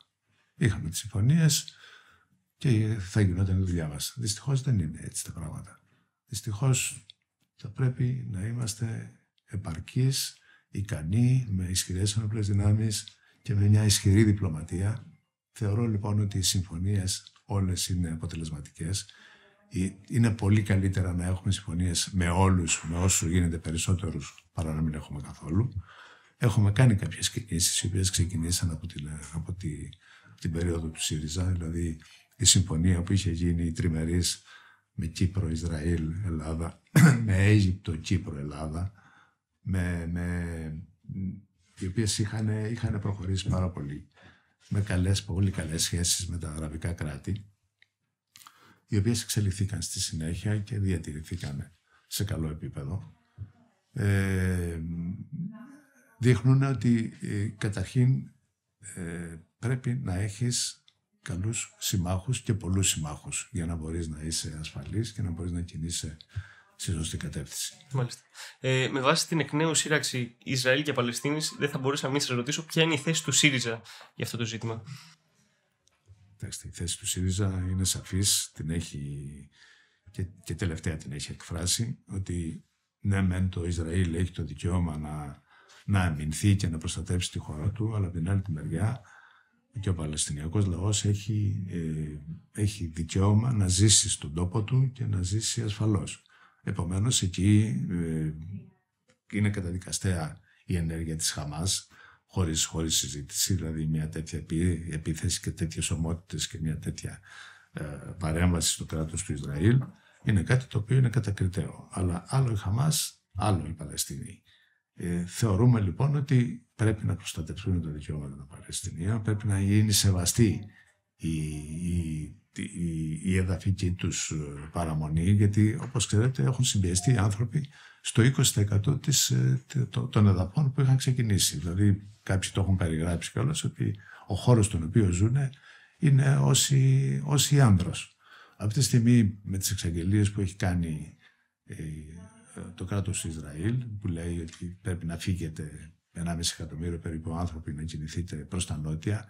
Είχαμε τις συμφωνίες και θα γινόταν η δουλειά μας. Δυστυχώς δεν είναι έτσι τα πράγματα. Δυστυχώς θα πρέπει να είμαστε επαρκείς, ικανοί, με ισχυρές ενόπλες δυνάμεις και με μια ισχυρή διπλωματία. Θεωρώ λοιπόν ότι οι συμφωνίες όλες είναι αποτελεσματικές. Είναι πολύ καλύτερα να έχουμε συμφωνίες με όλους, με όσους γίνεται περισσότερους, παρά να μην έχουμε καθόλου. Έχουμε κάνει κάποιες κινήσεις οι οποίες ξεκινήσαν από την περίοδο του ΣΥΡΙΖΑ, δηλαδή η συμφωνία που είχε γίνει η τριμερής με Κύπρο, Ισραήλ, Ελλάδα, με Αίγυπτο, Κύπρο, Ελλάδα, οι οποίες είχαν προχωρήσει πάρα πολύ, με πολύ καλές σχέσεις με τα αραβικά κράτη, οι οποίες εξελιχθήκαν στη συνέχεια και διατηρηθήκαν σε καλό επίπεδο. Δείχνουν ότι καταρχήν πρέπει να έχεις καλούς συμμάχους και πολλούς συμμάχους για να μπορείς να είσαι ασφαλής και να μπορείς να κινείσαι στη σωστή κατεύθυνση. Μάλιστα. Με βάση την εκ νέου σύραξη Ισραήλ και Παλαιστίνης, δεν θα μπορούσα να μην σας ρωτήσω ποια είναι η θέση του ΣΥΡΙΖΑ για αυτό το ζήτημα. Η θέση του ΣΥΡΙΖΑ είναι σαφής, την έχει και τελευταία την έχει εκφράσει, ότι ναι μεν το Ισραήλ έχει το δικαίωμα να αμυνθεί και να προστατεύσει τη χώρα του, αλλά από την άλλη τη μεριά και ο Παλαιστινιακός λαός έχει δικαίωμα να ζήσει στον τόπο του και να ζήσει ασφαλώς. Επομένως εκεί είναι καταδικαστέα η ενέργεια της Χαμάς χωρίς συζήτηση, δηλαδή μια τέτοια επίθεση και τέτοιες ομότητες και μια τέτοια παρέμβαση στο κράτος του Ισραήλ είναι κάτι το οποίο είναι κατακριτέο. Αλλά άλλο η Χαμάς, άλλο η Παλαιστινή. Θεωρούμε λοιπόν ότι πρέπει να προστατευτούν τα δικαιώματα των Παλαιστινίων, πρέπει να γίνει σεβαστή η εδαφική τους παραμονή, γιατί όπως ξέρετε έχουν συμπιεστεί οι άνθρωποι στο 20% των εδαφών που είχαν ξεκινήσει. Δηλαδή κάποιοι το έχουν περιγράψει κιόλας ότι ο χώρος στον οποίο ζουν είναι όσοι άνδρος. Αυτή τη στιγμή με τις εξαγγελίες που έχει κάνει το κράτος του Ισραήλ, που λέει ότι πρέπει να φύγετε 1,5 εκατομμύριο περίπου άνθρωποι να κινηθείτε προς τα νότια,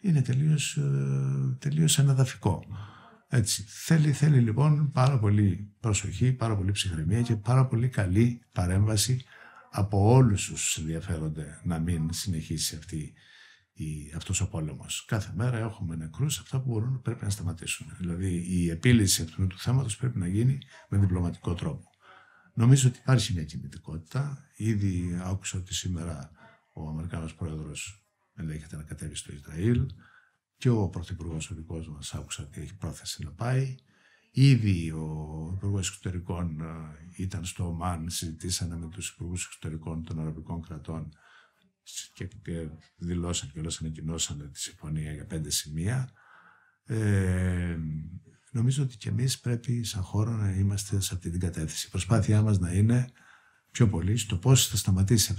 είναι τελείως αναδαφικό. Έτσι. Θέλει λοιπόν πάρα πολύ προσοχή, πάρα πολύ ψυχραιμία και πάρα πολύ καλή παρέμβαση από όλους τους ενδιαφέρονται να μην συνεχίσει αυτός ο πόλεμος. Κάθε μέρα έχουμε νεκρούς, αυτά που πρέπει να σταματήσουν. Δηλαδή η επίλυση αυτού του θέματος πρέπει να γίνει με διπλωματικό τρόπο. Νομίζω ότι υπάρχει μια κινητικότητα. Ήδη άκουσα ότι σήμερα ο Αμερικάνος Πρόεδρος ενδέχεται να κατέβει στο Ισραήλ και ο Πρωθυπουργός ο δικός μας άκουσα ότι έχει πρόθεση να πάει. Ήδη ο Υπουργός Εξωτερικών ήταν στο Ομάν, συζητήσανε με τους Υπουργούς Εξωτερικών των Αραβικών κρατών και δηλώσαν και όλες ανακοινώσαν τη συμφωνία για 5 σημεία. Νομίζω ότι και εμείς πρέπει σαν χώρο να είμαστε σε αυτή την κατεύθυνση. Η προσπάθειά μας να είναι πιο πολύ στο πώς θα σταματήσει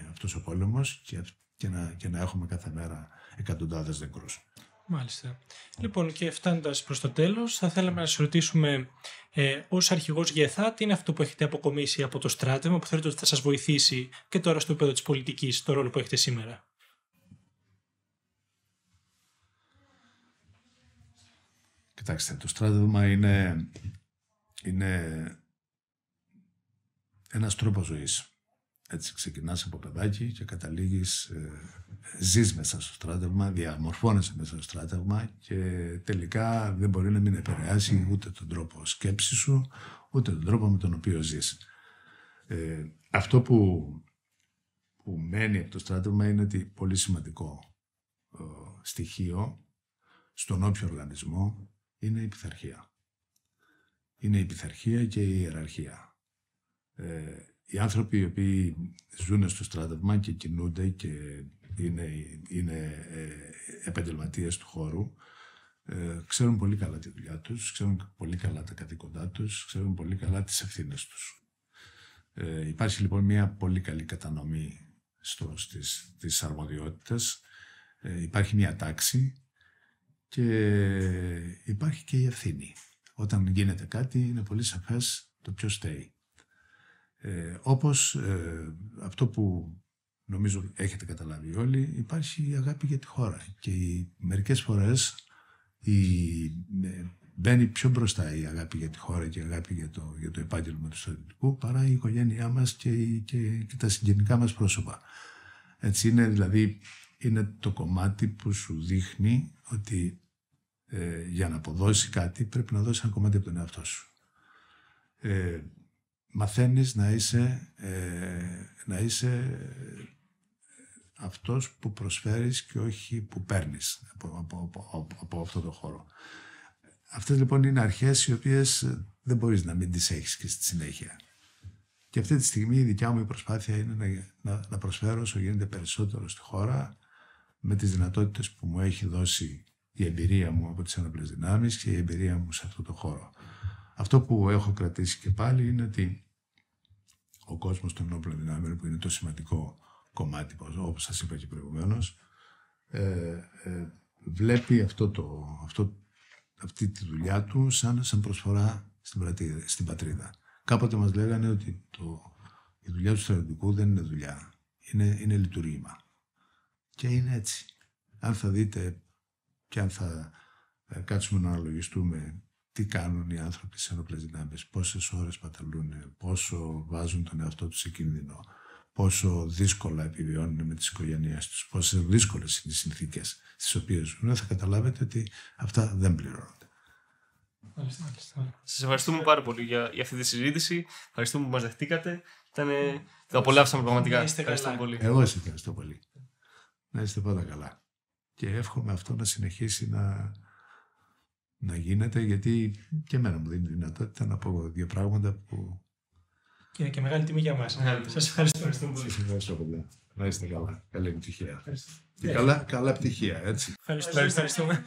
αυτός ο πόλεμος και να έχουμε κάθε μέρα εκατοντάδες νεκρούς. Μάλιστα. Λοιπόν, και φτάνοντας προς το τέλος, θα θέλαμε να σας ρωτήσουμε ως αρχηγός ΓΕΘΑ, τι είναι αυτό που έχετε αποκομίσει από το στράτευμα που θεωρείτε ότι θα σας βοηθήσει και τώρα στο επίπεδο της πολιτικής, το ρόλο που έχετε σήμερα. Κοιτάξτε, το στράτευμα είναι ένας τρόπος ζωής. Έτσι ξεκινάς από παιδάκι και καταλήγεις, ζεις μέσα στο στράτευμα, διαμορφώνεσαι μέσα στο στράτευμα και τελικά δεν μπορεί να μην επηρεάσει ούτε τον τρόπο σκέψης σου, ούτε τον τρόπο με τον οποίο ζεις. Αυτό που μένει από το στράτευμα είναι ότι πολύ σημαντικό στοιχείο στον όποιο οργανισμό είναι η πειθαρχία. Είναι η πειθαρχία και η ιεραρχία. Οι άνθρωποι οι οποίοι ζουν στο στράτευμα και κινούνται και είναι επαγγελματίες του χώρου, ξέρουν πολύ καλά τη δουλειά τους, ξέρουν πολύ καλά τα καθήκοντά τους, ξέρουν πολύ καλά τις ευθύνες τους. Υπάρχει λοιπόν μια πολύ καλή κατανομή στις αρμοδιότητες, υπάρχει μια τάξη και υπάρχει και η ευθύνη. Όταν γίνεται κάτι είναι πολύ σαφές το ποιος φταίει. Όπως αυτό που νομίζω έχετε καταλάβει όλοι, υπάρχει η αγάπη για τη χώρα και μερικές φορές μπαίνει πιο μπροστά η αγάπη για τη χώρα και η αγάπη για το επάγγελμα του στρατιωτικού παρά η οικογένειά μας και τα συγγενικά μας πρόσωπα. Έτσι είναι το κομμάτι που σου δείχνει ότι για να αποδώσει κάτι πρέπει να δώσει ένα κομμάτι από τον εαυτό σου. μαθαίνεις να είσαι αυτός που προσφέρεις και όχι που παίρνεις από αυτό το χώρο. Αυτές λοιπόν είναι αρχές οι οποίες δεν μπορείς να μην τις έχεις και στη συνέχεια. Και αυτή τη στιγμή η δικιά μου προσπάθεια είναι να προσφέρω όσο γίνεται περισσότερο στη χώρα με τις δυνατότητες που μου έχει δώσει η εμπειρία μου από τις ένοπλες δυνάμεις και η εμπειρία μου σε αυτό το χώρο. Αυτό που έχω κρατήσει και πάλι είναι ότι ο κόσμος των ενόπλων δυνάμεων, που είναι το σημαντικό κομμάτι, όπως σας είπα και προηγουμένως, βλέπει αυτή τη δουλειά του σαν προσφορά στην πατρίδα. Κάποτε μας λέγανε ότι η δουλειά του στρατιωτικού δεν είναι δουλειά, είναι λειτουργήμα. Και είναι έτσι. Αν θα δείτε και αν θα κάτσουμε να αναλογιστούμε τι κάνουν οι άνθρωποι στις ενόπλες δυνάμεις, πόσες ώρες παταλούν, πόσο βάζουν τον εαυτό τους σε κίνδυνο, πόσο δύσκολα επιβιώνουν με τις οικογένειές τους, πόσο δύσκολες είναι οι συνθήκες στις οποίες ζουν, θα καταλάβετε ότι αυτά δεν πληρώνονται. Σας ευχαριστούμε πάρα πολύ για αυτή τη συζήτηση. Ευχαριστούμε που μας δεχτήκατε. Το απολαύσαμε πραγματικά. Ευχαριστούμε πολύ. Εγώ σας ευχαριστώ πολύ. Να είστε πάντα καλά. Και εύχομαι αυτό να συνεχίσει να γίνεται, γιατί και εμένα μου δίνει δυνατότητα να πω δύο πράγματα που... Και είναι και μεγάλη τιμή για μας. Σας ευχαριστώ πολύ. Σας ευχαριστώ πολύ. Να είστε καλά. Καλή επιτυχία. Και καλά επιτυχία, έτσι. Ευχαριστούμε.